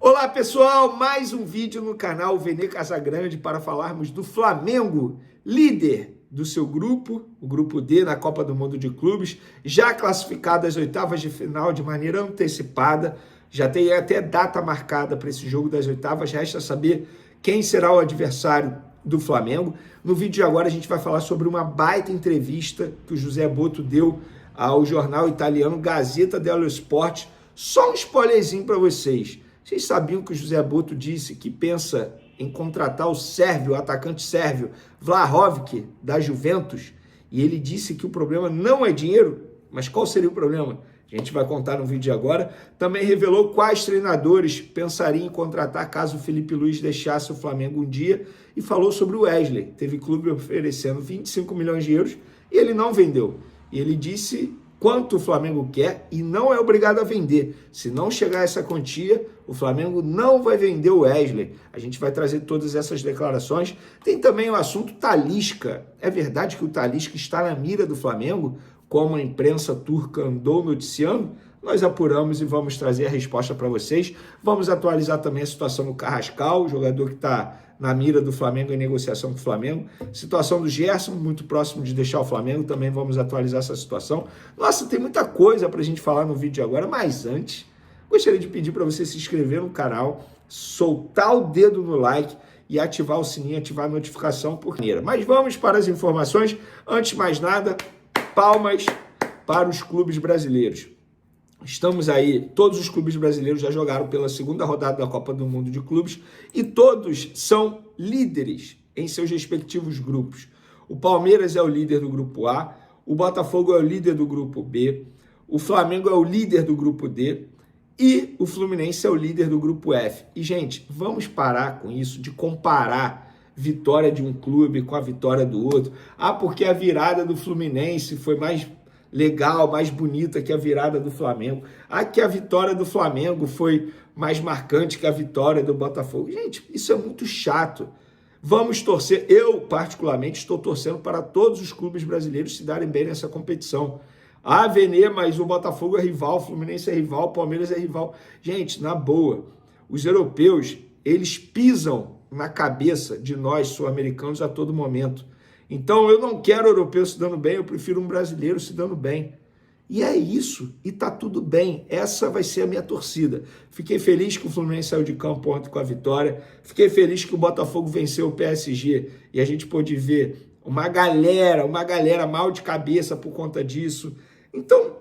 Olá pessoal, mais um vídeo no canal Vene Casagrande para falarmos do Flamengo, líder do seu grupo, o grupo D na Copa do Mundo de Clubes, já classificado às oitavas de final de maneira antecipada, já tem até data marcada para esse jogo das oitavas, resta saber quem será o adversário do Flamengo. No vídeo de agora a gente vai falar sobre uma baita entrevista que o José Boto deu ao jornal italiano Gazzetta dello Sport. Só um spoilerzinho para vocês. Vocês sabiam que o José Boto disse que pensa em contratar o sérvio, o atacante sérvio Vlahovic, da Juventus? E ele disse que o problema não é dinheiro, mas qual seria o problema? A gente vai contar no vídeo de agora. Também revelou quais treinadores pensariam em contratar caso o Felipe Luiz deixasse o Flamengo um dia e falou sobre o Wesley. Teve clube oferecendo 25 milhões de euros e ele não vendeu. E ele disse quanto o Flamengo quer e não é obrigado a vender. Se não chegar a essa quantia, o Flamengo não vai vender o Wesley. A gente vai trazer todas essas declarações. Tem também o assunto Talisca. É verdade que o Talisca está na mira do Flamengo, como a imprensa turca andou noticiando? Nós apuramos e vamos trazer a resposta para vocês. Vamos atualizar também a situação do Carrascal, jogador que está na mira do Flamengo em negociação com o Flamengo. Situação do Gerson, muito próximo de deixar o Flamengo, também vamos atualizar essa situação. Nossa, tem muita coisa para a gente falar no vídeo de agora, mas antes, gostaria de pedir para você se inscrever no canal, soltar o dedo no like e ativar o sininho, ativar a notificação por maneira. Mas vamos para as informações. Antes de mais nada, palmas para os clubes brasileiros. Estamos aí, todos os clubes brasileiros já jogaram pela segunda rodada da Copa do Mundo de Clubes e todos são líderes em seus respectivos grupos. O Palmeiras é o líder do grupo A, o Botafogo é o líder do grupo B, o Flamengo é o líder do grupo D e o Fluminense é o líder do grupo F. E, gente, vamos parar com isso de comparar vitória de um clube com a vitória do outro. Ah, porque a virada do Fluminense foi mais legal, mais bonita que a virada do Flamengo. Ah, que a vitória do Flamengo foi mais marcante que a vitória do Botafogo. Gente, isso é muito chato. Vamos torcer, eu particularmente estou torcendo para todos os clubes brasileiros se darem bem nessa competição. Ah, Vene, mas o Botafogo é rival, o Fluminense é rival, o Palmeiras é rival. Gente, na boa, os europeus, eles pisam na cabeça de nós, sul-americanos, a todo momento. Então, eu não quero europeu se dando bem, eu prefiro um brasileiro se dando bem. E é isso, e tá tudo bem. Essa vai ser a minha torcida. Fiquei feliz que o Fluminense saiu de campo ontem com a vitória. Fiquei feliz que o Botafogo venceu o PSG e a gente pôde ver uma galera mal de cabeça por conta disso. Então,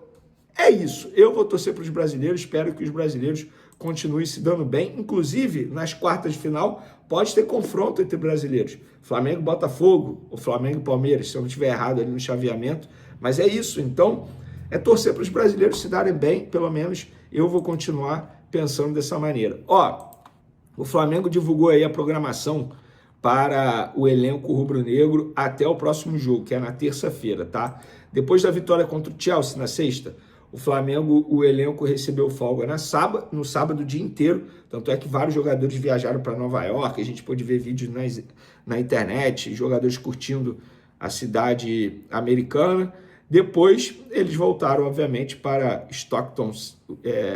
é isso. Eu vou torcer para os brasileiros, espero que os brasileiros continuem se dando bem. Inclusive, nas quartas de final, pode ter confronto entre brasileiros. Flamengo, Botafogo, ou Flamengo e Palmeiras, se eu não estiver errado ali no chaveamento. Mas é isso. Então, é torcer para os brasileiros se darem bem. Pelo menos eu vou continuar pensando dessa maneira. Ó, o Flamengo divulgou aí a programação para o elenco rubro-negro até o próximo jogo, que é na terça-feira, tá? Depois da vitória contra o Chelsea na sexta, o Flamengo, o elenco recebeu folga no sábado o dia inteiro, tanto é que vários jogadores viajaram para Nova York, a gente pôde ver vídeos na internet, jogadores curtindo a cidade americana. Depois eles voltaram, obviamente, para Stockton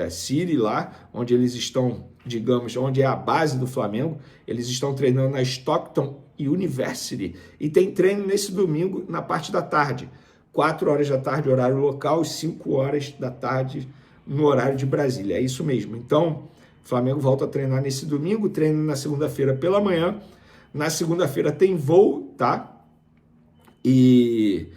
City, lá onde eles estão, digamos, onde é a base do Flamengo. Eles estão treinando na Stockton University e tem treino nesse domingo na parte da tarde. 4 horas da tarde, horário local, e 5 horas da tarde no horário de Brasília. É isso mesmo. Então, o Flamengo volta a treinar nesse domingo, treina na segunda-feira pela manhã. Na segunda-feira tem voo, tá? E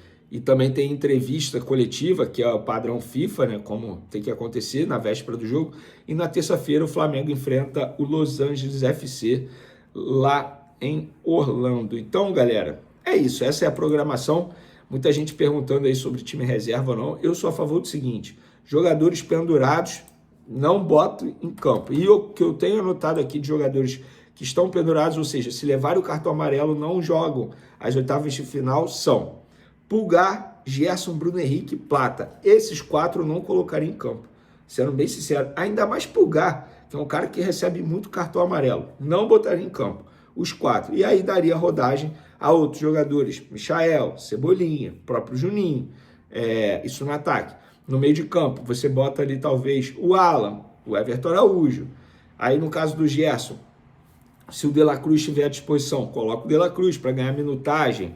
também tem entrevista coletiva, que é o padrão FIFA, né? Como tem que acontecer na véspera do jogo. E na terça-feira o Flamengo enfrenta o Los Angeles FC lá em Orlando. Então, galera, é isso. Essa é a programação. Muita gente perguntando aí sobre time reserva ou não. Eu sou a favor do seguinte: jogadores pendurados não boto em campo. E o que eu tenho anotado aqui de jogadores que estão pendurados, ou seja, se levarem o cartão amarelo, não jogam as oitavas de final, são Pulgar, Gerson, Bruno Henrique e Plata. Esses 4 eu não colocaria em campo. Sendo bem sincero, ainda mais Pulgar, que é um cara que recebe muito cartão amarelo. Não botaria em campo os 4. E aí daria rodagem a outros jogadores, Michael, Cebolinha, próprio Juninho, isso no ataque. No meio de campo, você bota ali talvez o Alan, o Everton Araújo, Aí no caso do Gerson, se o De La Cruz estiver à disposição, coloca o De La Cruz para ganhar minutagem.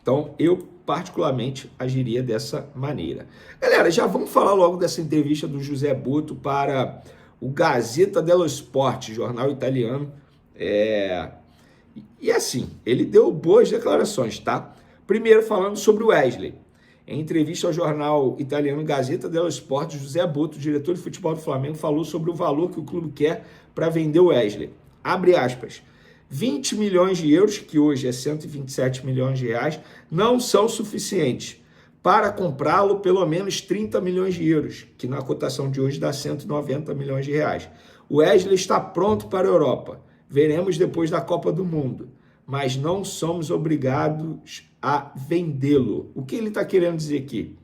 Então, eu particularmente agiria dessa maneira. Galera, já vamos falar logo dessa entrevista do José Botto para o Gazzetta dello Sport, jornal italiano. E assim, ele deu boas declarações, tá? Primeiro falando sobre o Wesley. Em entrevista ao jornal italiano Gazzetta dello Sport, José Botto, diretor de futebol do Flamengo, falou sobre o valor que o clube quer para vender o Wesley. Abre aspas. 20 milhões de euros, que hoje é 127 milhões de reais, não são suficientes. Para comprá-lo, pelo menos 30 milhões de euros, que na cotação de hoje dá 190 milhões de reais. O Wesley está pronto para a Europa. Veremos depois da Copa do Mundo. Mas não somos obrigados a vendê-lo. O que ele está querendo dizer aqui?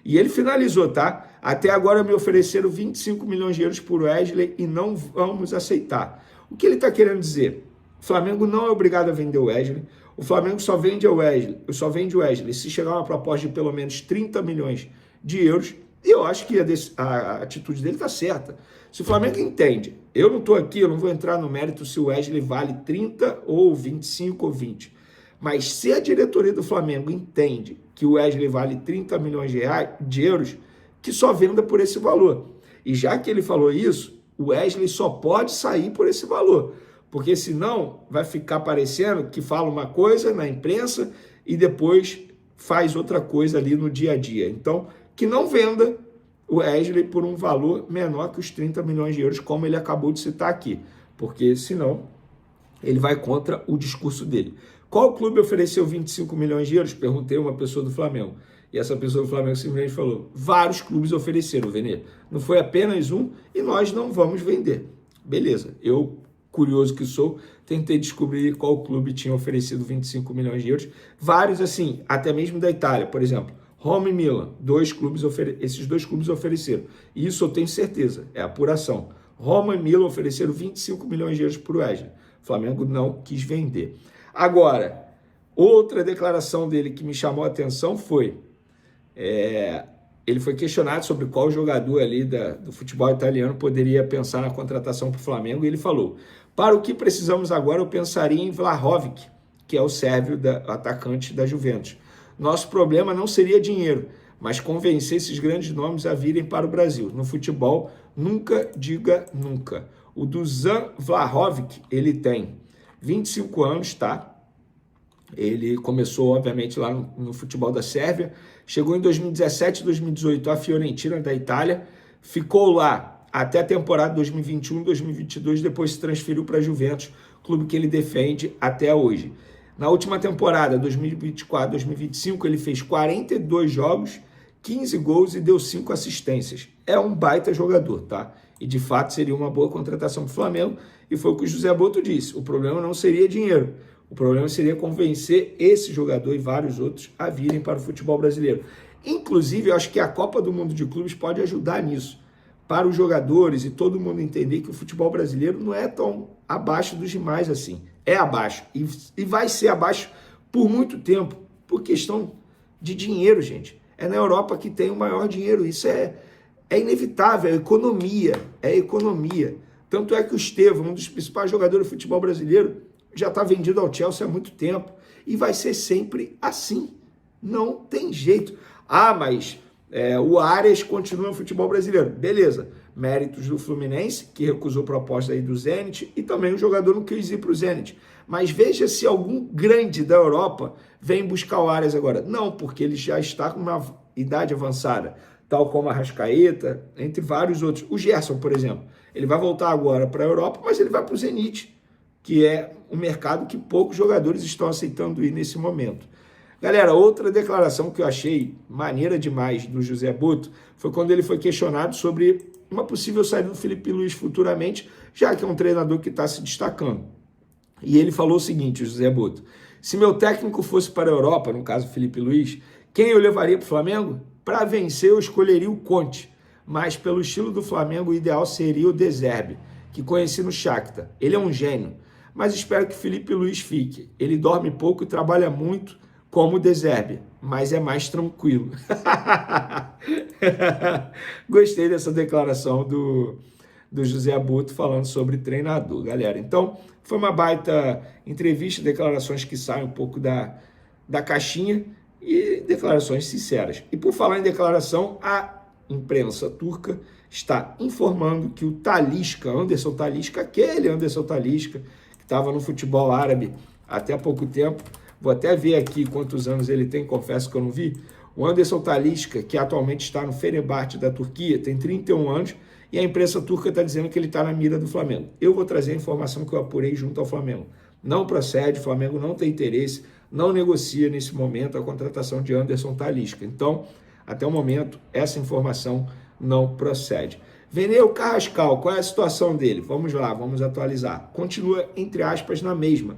E ele finalizou, tá? Até agora me ofereceram 25 milhões de euros por Wesley e não vamos aceitar. O que ele está querendo dizer? O Flamengo não é obrigado a vender o Wesley. O Flamengo só vende o Wesley se chegar uma proposta de pelo menos 30 milhões de euros. E eu acho que a atitude dele está certa. Se o Flamengo entende, eu não estou aqui, eu não vou entrar no mérito se o Wesley vale 30 ou 25 ou 20. Mas se a diretoria do Flamengo entende que o Wesley vale 30 milhões de euros, que só venda por esse valor. E já que ele falou isso, o Wesley só pode sair por esse valor. Porque senão vai ficar parecendo que fala uma coisa na imprensa e depois faz outra coisa ali no dia a dia. Então, que não venda o Wesley por um valor menor que os 30 milhões de euros, como ele acabou de citar aqui. Porque senão ele vai contra o discurso dele. Qual clube ofereceu 25 milhões de euros? Perguntei a uma pessoa do Flamengo. E essa pessoa do Flamengo simplesmente falou, vários clubes ofereceram, Venê. Não foi apenas um e nós não vamos vender. Beleza, eu, curioso que sou, tentei descobrir qual clube tinha oferecido 25 milhões de euros. Vários, assim, até mesmo da Itália, por exemplo. Roma e Milan, esses dois clubes ofereceram. E isso eu tenho certeza, é apuração. Roma e Milan ofereceram 25 milhões de euros para o Wesley. O Flamengo não quis vender. Agora, outra declaração dele que me chamou a atenção foi... ele foi questionado sobre qual jogador ali do futebol italiano poderia pensar na contratação para o Flamengo e ele falou, para o que precisamos agora eu pensaria em Vlahovic, que é o sérvio atacante da Juventus. Nosso problema não seria dinheiro, mas convencer esses grandes nomes a virem para o Brasil. No futebol, nunca diga nunca. O Dusan Vlahovic, ele tem 25 anos, tá? Ele começou, obviamente, lá no futebol da Sérvia, chegou em 2017, 2018 à Fiorentina da Itália, ficou lá até a temporada 2021, 2022, depois se transferiu para a Juventus, clube que ele defende até hoje. Na última temporada, 2024, 2025, ele fez 42 jogos, 15 gols e deu 5 assistências. É um baita jogador, tá? E de fato seria uma boa contratação para o Flamengo, e foi o que o José Botto disse, o problema não seria dinheiro, o problema seria convencer esse jogador e vários outros a virem para o futebol brasileiro. Inclusive, eu acho que a Copa do Mundo de Clubes pode ajudar nisso, para os jogadores e todo mundo entender que o futebol brasileiro não é tão abaixo dos demais assim. É abaixo e vai ser abaixo por muito tempo, por questão de dinheiro, gente. É na Europa que tem o maior dinheiro, isso é inevitável, é economia. Tanto é que o Estevão, um dos principais jogadores do futebol brasileiro, já está vendido ao Chelsea há muito tempo e vai ser sempre assim. Não tem jeito. Ah, mas o Arias continua no futebol brasileiro. Beleza. Méritos do Fluminense, que recusou proposta aí do Zenit, e também o jogador não quis ir para o Zenit. Mas veja se algum grande da Europa vem buscar o Arias agora. Não, porque ele já está com uma idade avançada, tal como a Arrascaeta, entre vários outros. O Gerson, por exemplo, ele vai voltar agora para a Europa, mas ele vai para o Zenit, que é um mercado que poucos jogadores estão aceitando ir nesse momento. Galera, outra declaração que eu achei maneira demais do José Botto foi quando ele foi questionado sobre uma possível saída do Felipe Luiz futuramente, já que é um treinador que está se destacando. E ele falou o seguinte, o José Botto, se meu técnico fosse para a Europa, no caso Felipe Luiz, quem eu levaria para o Flamengo? Para vencer eu escolheria o Conte, mas pelo estilo do Flamengo o ideal seria o De Zerbi, que conheci no Shakhtar. Ele é um gênio, mas espero que Felipe Luiz fique. Ele dorme pouco e trabalha muito, como o De Zerbi, mas é mais tranquilo. Gostei dessa declaração do do José Abuto falando sobre treinador, galera. Então, foi uma baita entrevista, declarações que saem um pouco da caixinha e declarações sinceras. E por falar em declaração, a imprensa turca está informando que o Talisca, Anderson Talisca, aquele Anderson Talisca, que estava no futebol árabe até há pouco tempo, vou até ver aqui quantos anos ele tem, confesso que eu não vi. O Anderson Talisca, que atualmente está no Fenerbahçe da Turquia, tem 31 anos, e a imprensa turca está dizendo que ele está na mira do Flamengo. Eu vou trazer a informação que eu apurei junto ao Flamengo. Não procede, o Flamengo não tem interesse, não negocia nesse momento a contratação de Anderson Talisca. Então, até o momento, essa informação não procede. Veneu Carrascal, qual é a situação dele? Vamos lá, vamos atualizar. Continua, entre aspas, na mesma.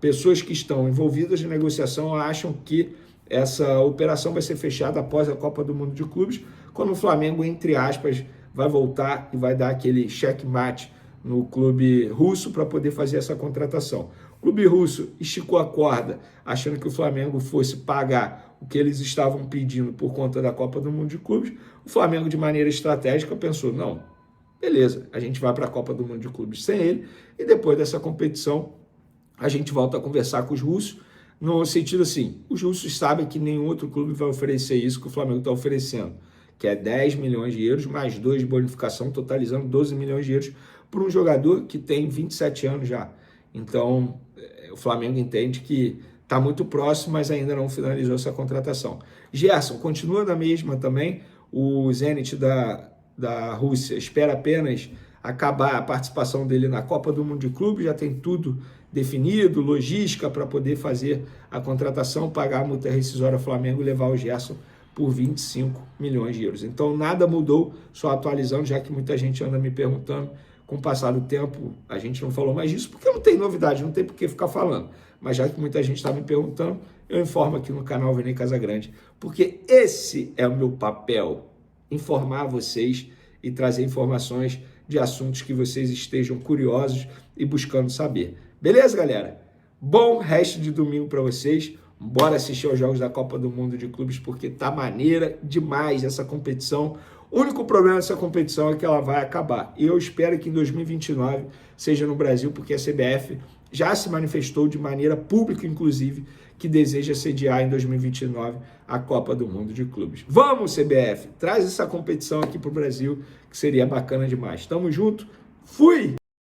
Pessoas que estão envolvidas na negociação acham que essa operação vai ser fechada após a Copa do Mundo de Clubes, quando o Flamengo, entre aspas, vai voltar e vai dar aquele checkmate no clube russo para poder fazer essa contratação. O clube russo esticou a corda, achando que o Flamengo fosse pagar o que eles estavam pedindo por conta da Copa do Mundo de Clubes. O Flamengo, de maneira estratégica, pensou, não, beleza, a gente vai para a Copa do Mundo de Clubes sem ele, e depois dessa competição a gente volta a conversar com os russos, no sentido assim, os russos sabem que nenhum outro clube vai oferecer isso que o Flamengo está oferecendo, que é 10 milhões de euros, mais 2 de bonificação, totalizando 12 milhões de euros por um jogador que tem 27 anos já. Então, o Flamengo entende que está muito próximo, mas ainda não finalizou essa contratação. Gerson, continua na mesma também, o Zenit da Rússia espera apenas acabar a participação dele na Copa do Mundo de Clubes, já tem tudo definido, logística para poder fazer a contratação, pagar a multa rescisória ao Flamengo e levar o Gerson por 25 milhões de euros. Então nada mudou, só atualizando, já que muita gente anda me perguntando. Com o passar do tempo, a gente não falou mais disso, porque não tem novidade, não tem por que ficar falando. Mas já que muita gente está me perguntando, eu informo aqui no canal Vene Casagrande, porque esse é o meu papel, informar vocês e trazer informações de assuntos que vocês estejam curiosos e buscando saber. Beleza, galera? Bom resto de domingo para vocês. Bora assistir aos Jogos da Copa do Mundo de Clubes, porque tá maneira demais essa competição. O único problema dessa competição é que ela vai acabar. E eu espero que em 2029 seja no Brasil, porque a CBF já se manifestou de maneira pública, inclusive, que deseja sediar em 2029 a Copa do Mundo de Clubes. Vamos, CBF! Traz essa competição aqui para o Brasil, que seria bacana demais. Tamo junto. Fui!